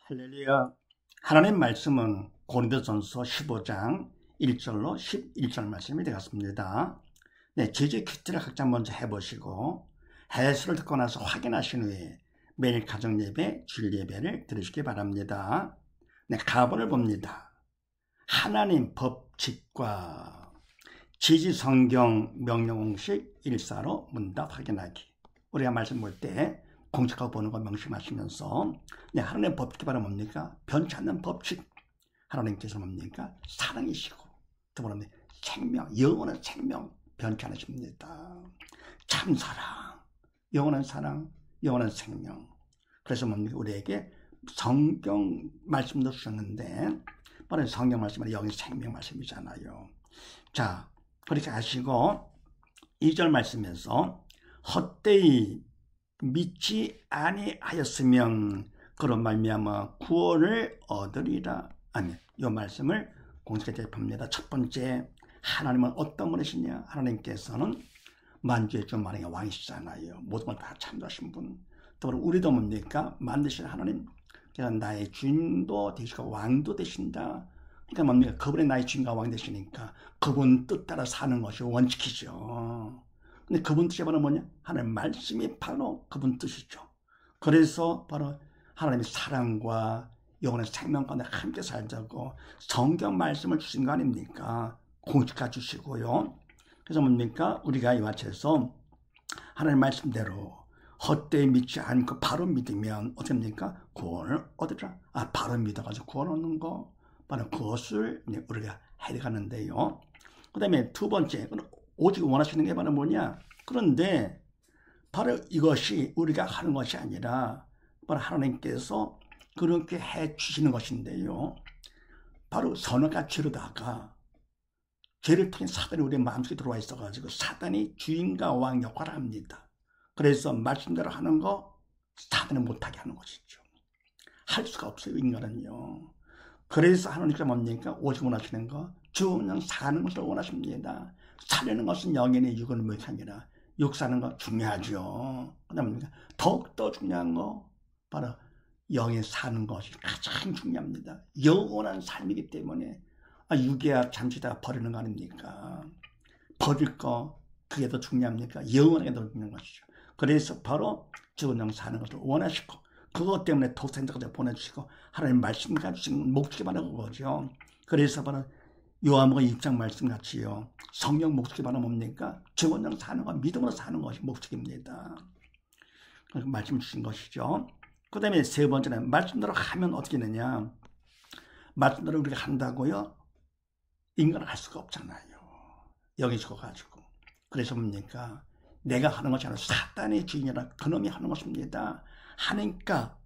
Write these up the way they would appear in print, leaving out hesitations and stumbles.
할렐루야. 하나님 말씀은 고린도전서 15장 1절로 11절 말씀이 되겠습니다. 네, 제재 큐티를 각자 먼저 해보시고 해설을 듣고 나서 확인하신 후에 매일 가정 예배, 주일 예배를 들으시기 바랍니다. 네, 가본을 봅니다. 하나님 법칙과 지지 성경 명령 공식 일사로 문답 확인하기. 우리가 말씀 볼 때 공식하고 보는 거 명심하시면서 네, 하나님의 법칙이 바로 뭡니까? 변치 않는 법칙. 하나님께서 뭡니까? 사랑이시고 두 번째 생명, 영원한 생명 변치 않으십니다. 참 사랑, 영원한 사랑, 영원한 생명. 그래서 뭡니까? 우리에게 성경 말씀도 주셨는데 바로 성경 말씀은 영의 생명 말씀이잖아요. 자, 그렇게 하시고 2절 말씀에서 헛되이 믿지 아니하였으면 그런 말미암아 구원을 얻으리라. 아니, 이 말씀을 공식에 대입합니다. 첫 번째, 하나님은 어떤 분이시냐? 하나님께서는 만주의 주 만왕의 왕이시잖아요. 모든 걸 다 창조하신 분. 또 우리도 뭡니까? 만드신 하나님. 그러니까 나의 주인도 되시고 왕도 되신다. 그러니까 뭡니까? 그분이 나의 주인과 왕 되시니까 그분 뜻 따라 사는 것이 원칙이죠. 근데 그분 뜻이 바로 뭐냐? 하나님의 말씀이 바로 그분 뜻이죠. 그래서 바로 하나님의 사랑과 영원한 생명과 함께 살자고 성경 말씀을 주신 거 아닙니까? 공식화 주시고요. 그래서 뭡니까? 우리가 이와 같이서 하나님의 말씀대로 헛되이 믿지 않고 바로 믿으면 어떻게 됩니까? 구원을 얻으라. 바로 믿어가지고 구원 얻는 거. 바로 그것을 우리가 해가는데요. 그 다음에 두 번째, 오직 원하시는 게 바로 뭐냐? 그런데 바로 이것이 우리가 하는 것이 아니라 바로 하나님께서 그렇게 해 주시는 것인데요. 바로 선악과 죄로다가 죄를 통해 사단이 우리 마음속에 들어와 있어가지고 사단이 주인과 왕 역할을 합니다. 그래서 말씀대로 하는 거 사단은 못하게 하는 것이죠. 할 수가 없어요, 인간은요. 그래서 하나님께서 뭡니까? 오직 원하시는 거, 그냥 사는 것을 원하십니다. 살려는 것은 영혼의 육을 먹게 아니라 육 사는 거 중요하죠. 그다음에 더욱더 중요한 거 바로 영에 사는 것이 가장 중요합니다. 영원한 삶이기 때문에 육이야 잠시 다 버리는 거 아닙니까? 버릴 거 그게 더 중요합니까? 영원하게 더 중요한 것이죠. 그래서 바로 죽은 영 사는 것을 원하시고 그것 때문에 독생자까지 보내주시고 하나님 말씀까지 주신 목적이 바로 그거죠. 그래서 바로 요한복음 6장 말씀같이요. 성령 목적이 바로 뭡니까? 증언령 사는 것, 믿음으로 사는 것이 목적입니다. 말씀 주신 것이죠. 그 다음에 세 번째는 말씀대로 하면 어떻게 되냐? 말씀대로 우리가 한다고요? 인간은 할 수가 없잖아요. 여기 죽어가지고. 그래서 뭡니까? 내가 하는 것이 아니라 사단의 주인이라 그놈이 하는 것입니다. 하니까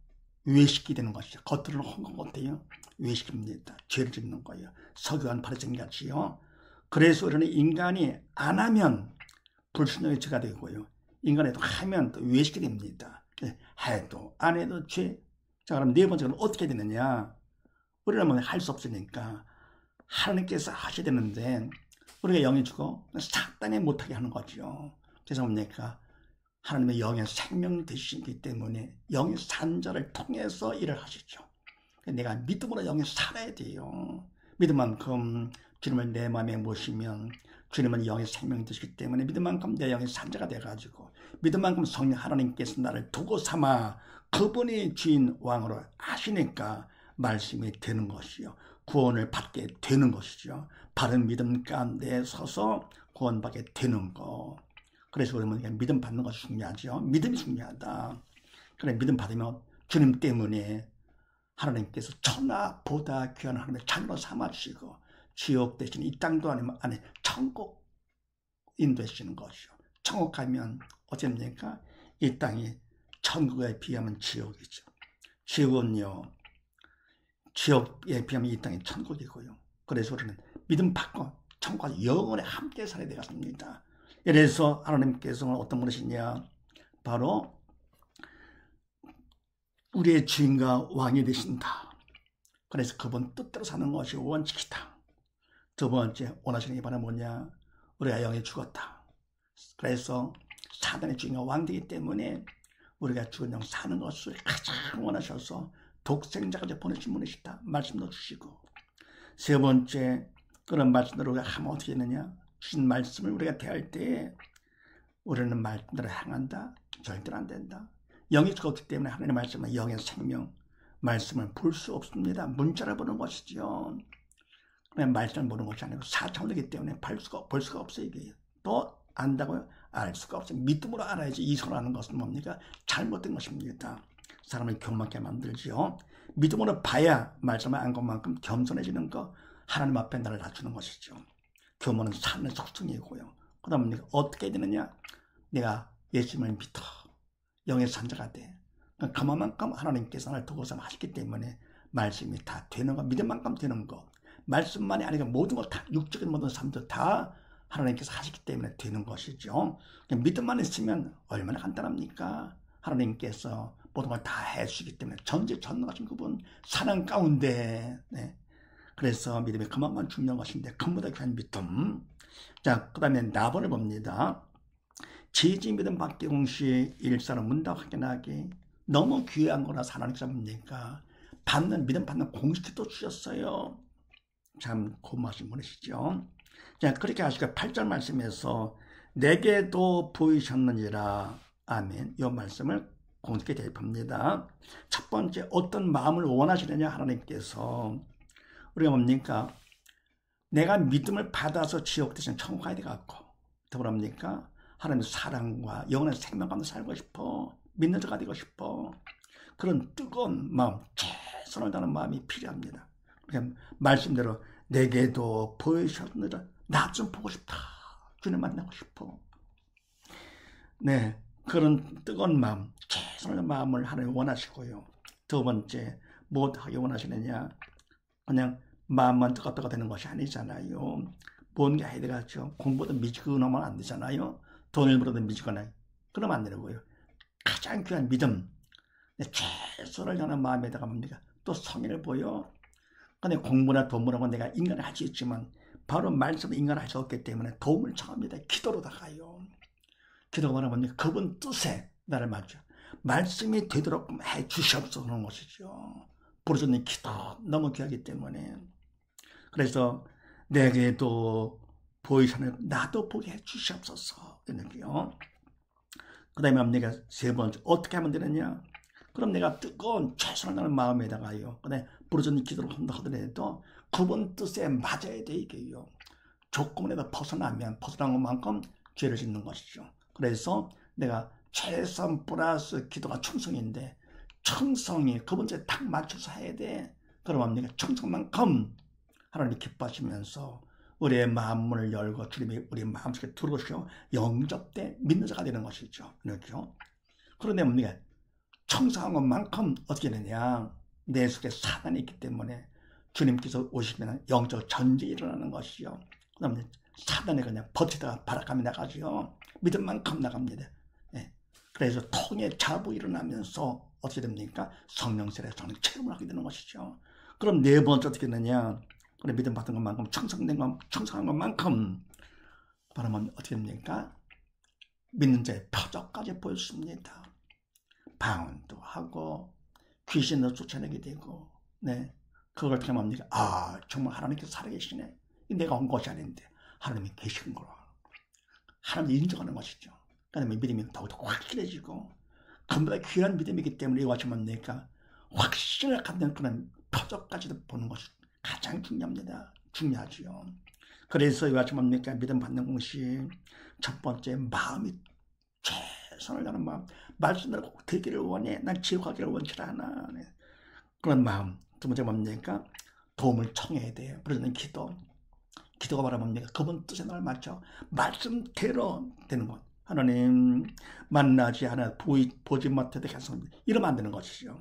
외식이 되는 것이죠. 겉으로는 헝건 같아요. 외식입니다. 죄를 짓는 거예요. 서기관 바리새인 같이요. 그래서 우리는 인간이 안 하면 불순종의 죄가 되고요. 인간에도 하면 또 외식이 됩니다. 해도 안 해도 죄. 자, 그럼 네 번째는 어떻게 되느냐? 우리는 뭐 할 수 없으니까 하나님께서 하셔야 되는데 우리가 영이 주고 사단이 못하게 하는 거죠. 그래서 뭡니까? 하나님의 영의 생명 되시기 때문에 영의 산자를 통해서 일을 하시죠. 내가 믿음으로 영에 살아야 돼요. 믿음만큼 주님을 내 마음에 모시면 주님은 영의 생명이 되시기 때문에 믿음만큼 내 영의 산자가 돼가지고 믿음만큼 성령 하나님께서 나를 두고 삼아 그분이 주인 왕으로 하시니까 말씀이 되는 것이요. 구원을 받게 되는 것이죠. 바른 믿음 가운데 서서 구원받게 되는 거. 그래서 우리는 믿음 받는 것이 중요하죠. 믿음이 중요하다. 그래 믿음 받으면 주님 때문에 하나님께서 천하보다 귀한 하나님의 자녀로 삼아주시고 지옥 대신 이 땅도 아니 천국 인도해주시는 것이요. 천국 가면 어떻습니까? 이 땅이 천국에 비하면 지옥이죠. 지옥은요. 지옥에 비하면 이 땅이 천국이고요. 그래서 우리는 믿음 받고 천국과 영원히 함께 살아야 되겠습니다. 그래서 하나님께서는 어떤 분이시냐? 바로 우리의 주인과 왕이 되신다. 그래서 그분 뜻대로 사는 것이 원칙이다. 두 번째 원하시는 게 바로 뭐냐? 우리가 영에 죽었다. 그래서 사단의 주인과 왕 되기 때문에 우리가 죽은 영 사는 것을 가장 원하셔서 독생자까지 보내신 분이시다. 말씀도 주시고. 세 번째, 그런 말씀대로 우리가 하면 어떻게 되느냐? 주신 말씀을 우리가 대할 때 우리는 말씀대로 행한다? 절대로 안 된다. 영이 죽었기 때문에 하나님의 말씀은 영의 생명, 말씀을 볼 수 없습니다. 문자를 보는 것이죠. 그냥 말씀을 보는 것이 아니고 4차원이기 때문에 볼 수가 없어요. 이게. 또 안다고요? 알 수가 없어요. 믿음으로 알아야지. 이성으로 하는 것은 뭡니까? 잘못된 것입니다. 사람을 교만하게 만들죠. 믿음으로 봐야 말씀을 안 것만큼 겸손해지는 거, 하나님 앞에 나를 낮추는 것이죠. 교만은 삶의 속성이고요. 그 다음에 어떻게 되느냐? 내가 예수님을 믿어. 영의 산자가 돼. 그만큼 하나님께서 나를 도우사 하시기 때문에 말씀이 다 되는 거, 믿을 만큼 되는 거. 말씀만이 아니라 모든 것 다, 육적인 모든 삶도 다 하나님께서 하시기 때문에 되는 것이죠. 믿음만 있으면 얼마나 간단합니까? 하나님께서 모든 걸 다 해주시기 때문에 전지전능하신 그분 사랑 가운데, 네. 그래서 믿음이 그만큼 중요한 것인데 그보다 귀한 믿음. 자, 그 다음에 나번을 봅니다. 지지 믿음 받기 공시 일사는 문답 확인하기. 너무 귀한 거라 하나님께서 뭡니까? 믿음 받는 공식이 또 주셨어요. 참 고마우신 분이시죠. 자, 그렇게 하시고 8절 말씀에서 내게도 보이셨느니라. 아멘. 이 말씀을 공식에 대입합니다. 첫 번째, 어떤 마음을 원하시느냐 하나님께서. 우리가 뭡니까? 내가 믿음을 받아서 지옥 대신 천국 가야 되겠고, 더 뭡니까? 하나님의 사랑과 영원한 생명 가운데 살고 싶어. 믿는 자가 되고 싶어. 그런 뜨거운 마음, 최선을 다하는 마음이 필요합니다. 그러니까 말씀대로 내게도 보이셨느라. 나 좀 보고 싶다. 주님 만나고 싶어. 네, 그런 뜨거운 마음, 최선을 다하는 마음을 하나님 원하시고요. 두 번째, 뭐 하기 원하시느냐? 그냥 마음만 뜨겁다가 되는 것이 아니잖아요. 뭔가 해야 되겠죠. 공부도 미지근하면 안 되잖아요. 돈을 벌어도 미지근하게. 그러면 안 되는 거예요. 가장 귀한 믿음, 최선을 다하는 마음에다가 뭡니까? 또 성의를 보여. 근데 공부나 돈벌하고 내가 인간을 할 수 있지만 바로 말씀은 인간을 할 수 없기 때문에 도움을 청합니다. 기도로다가요. 기도가 말하면 그분 뜻에 나를 맞춰. 말씀이 되도록 해 주시옵소서 하는 것이죠. 부르짖는 기도 너무 귀하기 때문에. 그래서 내게도 보이시는 나도 보게 해 주시옵소서. 이렇게요. 그 다음에 내가 세 번째 어떻게 하면 되느냐? 그럼 내가 뜨거운 최선을 다하는 마음에다가요. 그다음에 부르짖는 기도를 한다 하더라도 그분 뜻에 맞아야 돼 이게요. 조건에다 벗어나면 벗어난 것만큼 죄를 짓는 것이죠. 그래서 내가 최선 플러스 기도가 충성인데 충성이 그분 뜻에 딱 맞춰서 해야 돼. 그러면 내가 충성만큼 하나님이 기뻐하시면서 우리의 마음문을 열고 주님이 우리 마음속에 들어오시고 영접돼 믿는 자가 되는 것이죠. 그렇죠? 그런데 우리가 충성한 것만큼 어떻게 되냐? 내 속에 사단이 있기 때문에 주님께서 오시면 영적 전쟁이 일어나는 것이요. 그 다음에 사단이 그냥 버티다가 바락감이 나가죠. 믿을 만큼 나갑니다. 예. 그래서 통의 자부 일어나면서 어떻게 됩니까? 성령 세례 성령 체험을 하게 되는 것이죠. 그럼 네 번째 어떻게 되느냐? 그래 믿음 받은 것만큼 충성한 것만큼 바라면 어떻게 됩니까? 믿는 자의 표적까지 보였습니다. 방언도 하고 귀신도 쫓아내게 되고, 네, 그걸 어떻게 합니까? 아, 정말 하나님께서 살아계시네. 내가 온 것이 아닌데 하나님이 계신 거라. 하나님을 인정하는 것이죠. 그다음에 믿음이 더욱더 확실해지고, 그보다 귀한 믿음이기 때문에 이와 같이 뭡니까? 확신을 갖는 그런 표적까지도 보는 것이 가장 중요합니다. 중요하지요. 그래서 이와 같이 뭡니까? 믿음 받는 공식 첫 번째 마음이 최선을 다하는 마음. 말씀대로 꼭 되기를 원해. 난 지옥 가기를 원치 않아. 네. 그런 마음. 두 번째 뭡니까? 도움을 청해야 돼요. 부르짖는 기도. 기도가 바로 뭡니까? 그분 뜻에 나를 맞춰 말씀대로 되는 것. 하나님 만나지 않아 보지 못해도 계속 이러면 안 되는 것이죠.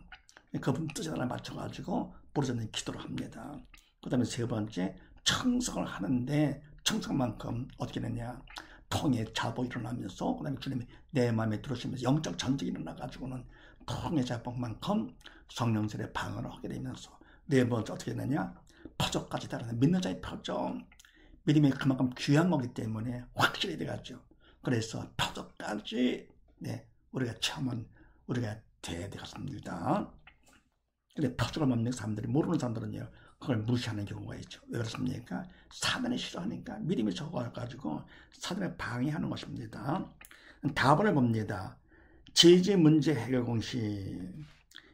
그분 뜻에 나를 맞춰가지고 부르짖는 기도를 합니다. 그 다음에 세 번째 청성을 하는데 청성만큼 어떻게 되냐? 통의 자복 일어나면서 그 다음에 주님이 내 마음에 들어오시면서 영적 전쟁이 일어나가지고는 통의 자복만큼 성령 세례 방언을 하게 되면서 네 번째 어떻게 되느냐? 표적까지 따르는 믿는 자의 표적. 믿음이 그만큼 귀한 거기 때문에 확실히 돼가죠. 그래서 표적까지 네, 우리가 체험은 우리가 돼야 되겠습니다. 근데 표적을 뭡니까? 사람들이 모르는 사람들은요, 그걸 무시하는 경우가 있죠. 왜 그렇습니까? 사단이 싫어하니까 믿음이 적어가지고 사단에 방해하는 것입니다. 답을 봅니다. 제재 문제 해결 공식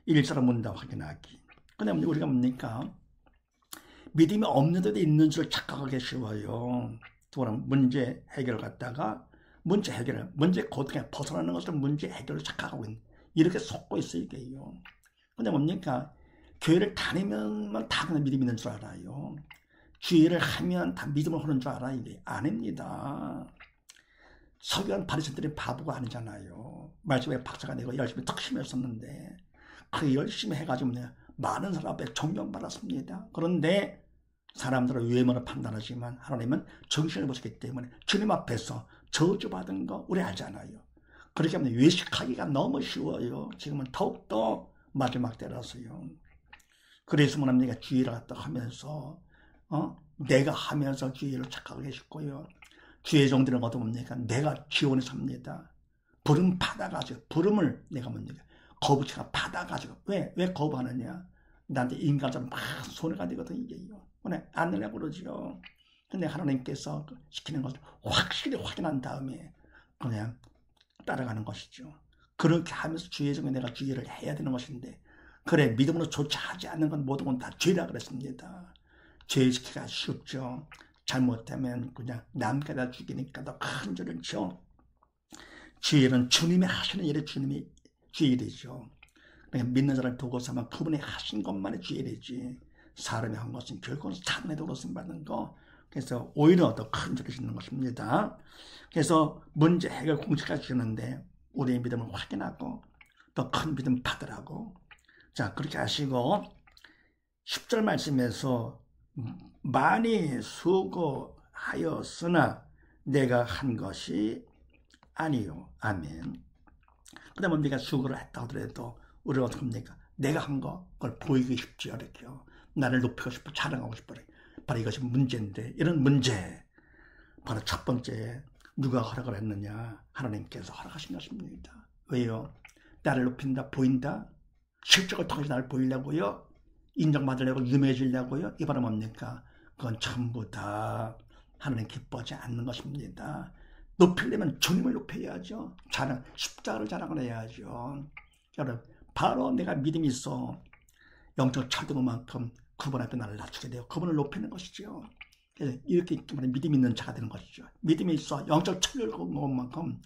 1절의 문답 확인하기. 근데 우리가 뭡니까? 믿음이 없는 데도 있는 줄 착각하기 쉬워요. 두 번은 문제 해결을 갖다가 문제 고통에 벗어나는 것을 문제 해결을 착각하고 있는, 이렇게 속고 있어요, 이게요. 근데 뭡니까? 교회를 다니면 다 그냥 믿음 있는 줄 알아요. 주의를 하면 다 믿음을 하는 줄 알아요. 이게 아닙니다. 서기관 바리새인들이 바보가 아니잖아요. 말씀에 박사가 되고 열심히 특심을 썼는데 그 열심히 해가지고 많은 사람 앞에 존경받았습니다. 그런데 사람들은 외모를 판단하지만 하나님은 정신을 보시기 때문에 주님 앞에서 저주받은 거 우리 알잖아요. 그렇게 하면 외식하기가 너무 쉬워요. 지금은 더욱더 마지막 때라서요. 그래서 뭐합니까? 주의를 갖다 하면서 내가 하면서 주의를 착각하게 싶고요. 주의 종들은 어떤 뭡니까? 내가 지원해 삽니다. 부름 받아가지고 부름을 내가 뭡니까? 거부치가 받아가지고 왜 거부하느냐? 나한테 인간처럼 막 손해가 되거든 이게요. 안 내려고 그러죠. 근데 하나님께서 시키는 것을 확실히 확인한 다음에 그냥 따라가는 것이죠. 그렇게 하면서 주의 종에 내가 주의를 해야 되는 것인데, 그래 믿음으로 조차하지 않는 건 모든 건 다 죄라 그랬습니다. 죄시키기가 쉽죠. 잘못하면 그냥 남에다 죽이니까 더 큰 죄를 지어. 주의는 주님이 하시는 일이 주님이 주의이죠. 그러니까 믿는 자를 두고서만 그분이 하신 것만이 주의이지, 사람이 한 것은 결국은 사단에도 그렇습 받는 거. 그래서 오히려 더 큰 죄를 짓는 것입니다. 그래서 문제 해결 공식까지 주는데 우리의 믿음을 확인하고 더 큰 믿음 받으라고. 자, 그렇게 하시고 10절 말씀에서 많이 수고하였으나 내가 한 것이 아니요. 아멘. 그 다음에 네가 수고를 했다 하더라도 우리가 어떻게 합니까? 내가 한 거, 그걸 보이기 쉽지, 이렇게요. 나를 높이고 싶어, 자랑하고 싶어. 바로 이것이 문제인데, 이런 문제, 바로 첫 번째, 누가 허락을 했느냐? 하나님께서 허락하신 것입니다. 왜요? 나를 높인다, 보인다? 실적을 통해서 나를 보이려고요? 인정받으려고, 유명해지려고요? 이 바로 뭡니까? 그건 전부 다 하나님 기뻐하지 않는 것입니다. 높이려면 주님을 높여야죠. 십자가를 자랑을 해야죠. 여러분, 바로 내가 믿음이 있어 영적 철도만큼 그분 앞에 나를 낮추게 돼요. 그분을 높이는 것이죠. 그래서 이렇게 믿음이 있는 자가 되는 것이죠. 믿음이 있어 영적 철들만큼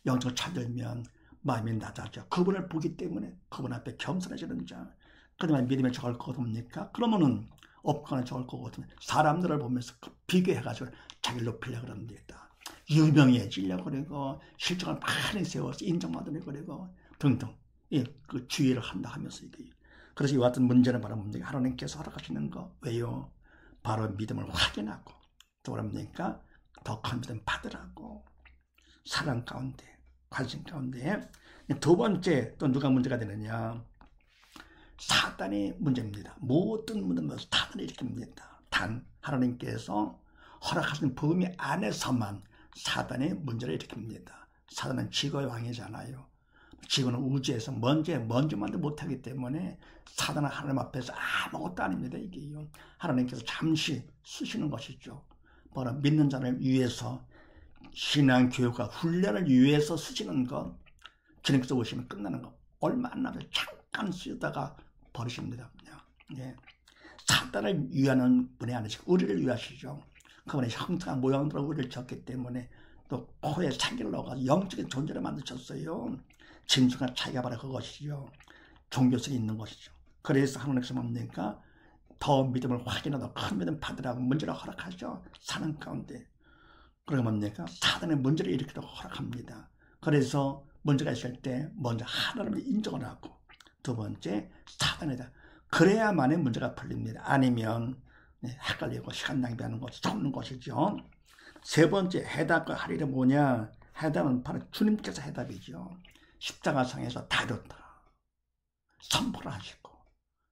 영적 철들면 마음이 낮아져. 그분을 보기 때문에 그분 앞에 겸손해지는 자. 그러면 믿음에 적을 거듭니까? 그러면은 없거나 적을 거거든요. 사람들을 보면서 비교해가지고 자기를 높이려고 그럽니다. 유명해지려고 그러고 실적을 많이 세워서 인정받으려고 그러고 등등. 예, 그 주의를 한다 하면서 이게. 그래서 이와 같은 문제는 바로 뭡니까? 하나님께서 허락하시는 거. 왜요? 바로 믿음을 확인하고 또 그럽니까? 더 큰 믿음 받으라고. 사랑 가운데, 관심 가운데. 두 번째 또 누가 문제가 되느냐? 사단이 문제입니다. 모든 문제는 사단이 일으킵니다. 단 하나님께서 허락하신 범위 안에서만 사단이 문제를 일으킵니다. 사단은 지구의 왕이잖아요. 지구는 우주에서 먼저만도 못하기 때문에 사단은 하나님 앞에서 아무것도 아닙니다. 이게요. 하나님께서 잠시 쓰시는 것이죠. 바로 믿는 자를 위해서 신앙 교육과 훈련을 위해서 쓰시는 것, 주님께서 오시면 끝나는 것, 얼마 안 남아서 잠깐 쓰다가 버리십니다. 그냥. 예. 사단을 위하는 분이 아니시고 우리를 위하시죠. 그분의 형상한 모양대로 우리를 졌기 때문에 또 코에 창기를 넣어서 영적인 존재를 만드셨어요. 진중한 차이가 바로 그것이죠. 종교성이 있는 것이죠. 그래서 하나님께서 뭡니까? 더 믿음을 확인하고 큰 믿음 받으라고 문제를 허락하죠. 사는 가운데. 그리고 뭡니까? 사단의 문제를 일으키도록 허락합니다. 그래서 문제가 있을 때 먼저 하나님을 인정을 하고 두 번째 사단이다. 그래야만의 문제가 풀립니다. 아니면 헷갈리고 시간 낭비하는 것이 속는 것이죠. 세 번째 해답과 할일은 뭐냐? 해답은 바로 주님께서 해답이죠. 십자가상에서 다 이뤘다. 선포를 하시고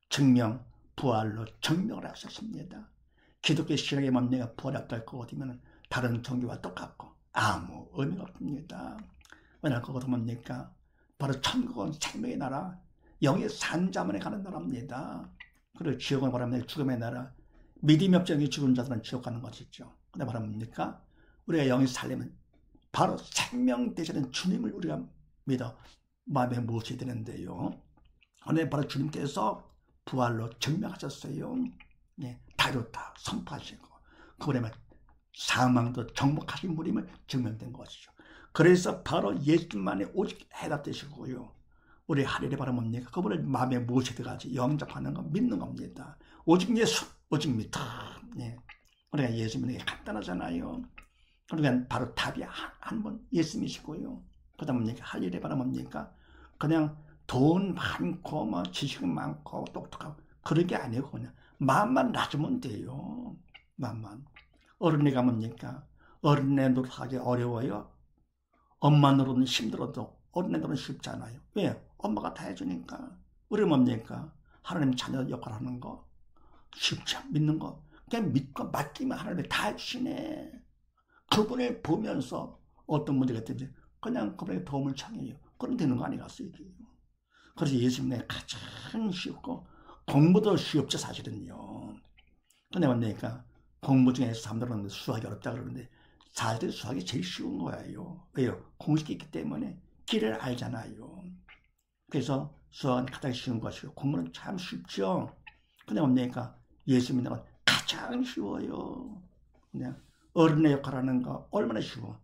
증명, 부활로 증명을 하셨습니다. 기독교 신앙의 뭡니까? 부활이 어떨 것 같으면 다른 종교와 똑같고 아무 의미가 없습니다. 왜냐하면 그것은 뭡니까? 바로 천국은 생명의 나라, 영의 산자만에 가는 나라입니다. 그리고 지옥은 바랍니다. 죽음의 나라. 믿음이 없지 않게 죽은 자들은 지옥 가는 것이죠. 근데 바랍니까? 우리가 영이 살려면 바로 생명 되시는 주님을 우리가 믿어 마음에 모셔야 되는데요. 오늘 바로 주님께서 부활로 증명하셨어요. 예, 다루다 선포하시고 그분의 사망도 정복하신 분임을 증명된 것이죠. 그래서 바로 예수만이 오직 해답되시고요. 우리 하늘에 바라 뭡니까? 그분을 마음에 모셔들어가지 영접하는 거 믿는 겁니다. 오직 예수, 오직 믿다. 예. 우리가 예수 믿는 게 간단하잖아요. 그러니까 바로 답이 한 분 예수님이시고요. 그 다음 뭡니까? 할 일에 바라 뭡니까? 그냥 돈 많고 뭐 지식 많고 똑똑하고 그런 게 아니고 그냥 마음만 낮으면 돼요. 마음만. 어른애가 뭡니까? 어른애 노릇하기 어려워요. 엄마 노릇은 힘들어도 어른애 노릇은 쉽잖아요. 왜? 엄마가 다 해주니까. 우리 뭡니까? 하나님 자녀 역할 하는 거 쉽죠. 믿는 거 그냥 믿고 맡기면 하나님이 다 해주시네. 그분을 보면서 어떤 문제가 있든지 그냥 그분에게 도움을 청해요. 그럼 되는 거 아니겠어요? 그래서 예수님의 가장 쉽고 공부도 쉽죠 사실은요. 근데 뭡니까? 공부 중에서 사람들은 수학이 어렵다 그러는데 사실 수학이 제일 쉬운 거예요. 왜요? 공식이 있기 때문에 길을 알잖아요. 그래서 수학은 가장 쉬운 것이고 공부는 참 쉽죠. 근데 뭡니까? 예수 믿는 건 가장 쉬워요. 그냥 어른의 역할하는 거 얼마나 쉬워.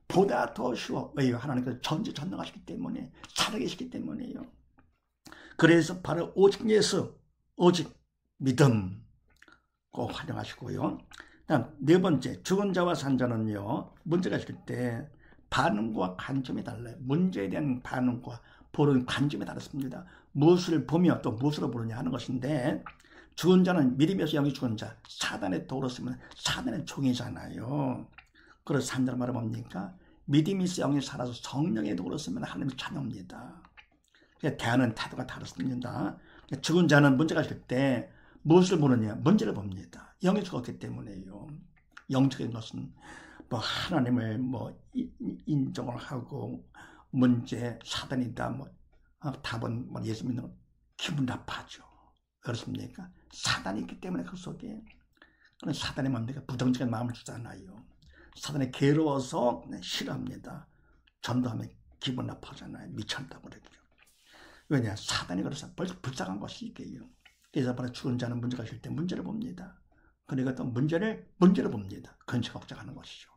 보다 더 쉬워. 왜요? 하나님께서 전지전능하시기 때문에 살아계시기 때문에요. 그래서 바로 오직 예수, 오직 믿음 꼭 활용하시고요. 다음 네 번째, 죽은 자와 산 자는요. 문제가 있을 때 반응과 관점이 달라요. 문제에 대한 반응과 보는 관점이 다릅니다. 무엇을 보며 또 무엇으로 보느냐 하는 것인데 죽은 자는 믿음에서 영이 죽은 자, 사단의 도로 쓰면 사단의 종이잖아요. 그래서 산 자는 말은 뭡니까? 믿음이 있어 영이 살아서 성령의 도로 쓰면 하나님의 자녀입니다. 대하는 태도가 다릅니다. 죽은 자는 문제가 있을 때 무엇을 보느냐? 문제를 봅니다. 영이 죽었기 때문에요. 영적인 것은 뭐 하나님을 뭐 인정을 하고 문제 사단이다 뭐 답은 뭐 예수 믿는 건 기분 나빠하죠. 그렇습니까? 사단이 있기 때문에 그 속에 그런 사단이 뭡니까? 부정적인 마음을 주잖아요. 사단이 괴로워서 싫어합니다. 전도하면 기분 나빠하잖아요. 미쳤다고 그러죠. 왜냐? 사단이 그래서 벌써 불쌍한 것이 있게요. 그래서 바로 죽은 자는 문제가 있을 때 문제를 봅니다. 그러니까 또 문제를 봅니다. 근처 걱정하는 것이죠.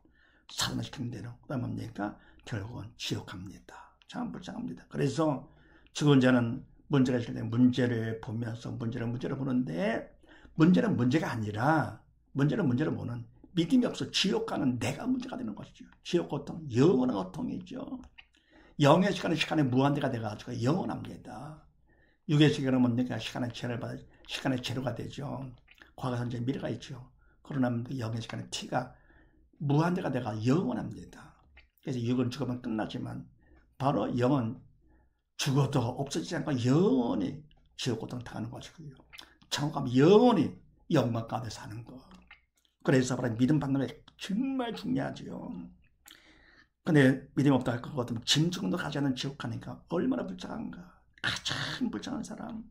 사단을 시키는 대로. 그 다음 뭡니까? 결국은 지옥 갑니다. 참 불쌍합니다. 그래서 죽은 자는 문제가 있을 때 문제를 보면서 문제를 보는데 문제는 문제가 아니라 문제를 보는 믿음이 없어 지옥 가는 내가 문제가 되는 것이죠. 지옥 고통, 영원한 고통이죠. 영의 시간에 무한대가 돼가지고 영원합니다. 육의 시간은 뭡니까? 시간의 재료가 되죠. 과거, 현재, 미래가 있죠. 그러나 영의 시간의 T가 무한대가 돼가 영원합니다. 그래서 육은 죽으면 끝나지만 바로 영은 죽어도 없어지지 않고 영원히 지옥 고통 당하는 것이고요. 천국 가면 영원히 영광 가운데 사는 것. 그래서 바로 믿음 받는 게 정말 중요하죠. 근데 믿음 없다 할 것 같으면 짐승도 가지 않는 지옥 가니까 얼마나 불쌍한가. 가장 불쌍한 사람.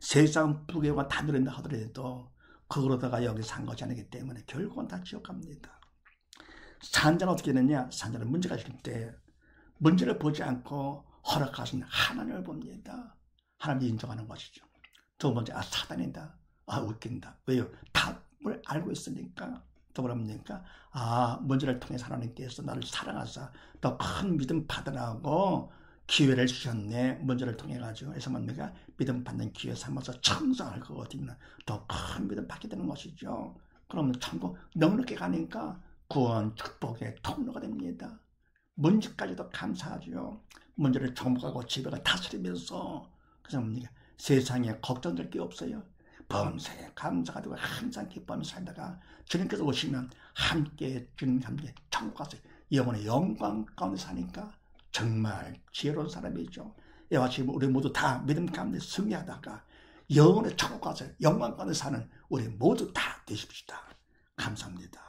세상 부귀와 다 누린다 하더라도 그거로다가 여기 산 것이 아니기 때문에 결국은 다 지옥 갑니다. 산자는 어떻게 되느냐? 산자는 문제가 있을 때 문제를 보지 않고 허락하신 하나님을 봅니다. 하나님을 인정하는 것이죠. 두 번째, 사단이다. 웃긴다. 왜요? 답을 알고 있으니까. 또 뭐랍니까? 문제를 통해서 하나님께서 나를 사랑하사 더 큰 믿음 받으라고 기회를 주셨네. 문제를 통해 가지고 그래서 뭡니까? 믿음 받는 기회 삼아서 청소할 거거든요. 더 큰 믿음 받게 되는 것이죠. 그러면 천국 넉넉히 가니까 구원, 축복의 통로가 됩니다. 문제까지도 감사하죠. 문제를 정복하고 집에 가 다스리면서 그래서 뭡니까? 세상에 걱정될 게 없어요. 범사에 감사가지고 항상 기뻐하면서 살다가 주님께서 오시면 함께 주님 함께 천국 가서 영원의 영광 가운데 사니까 정말 지혜로운 사람이죠. 이와 같이 우리 모두 다 믿음 가운데 승리하다가 영원의 천국 가서 영광 가운데 사는 우리 모두 다 되십시다. 감사합니다.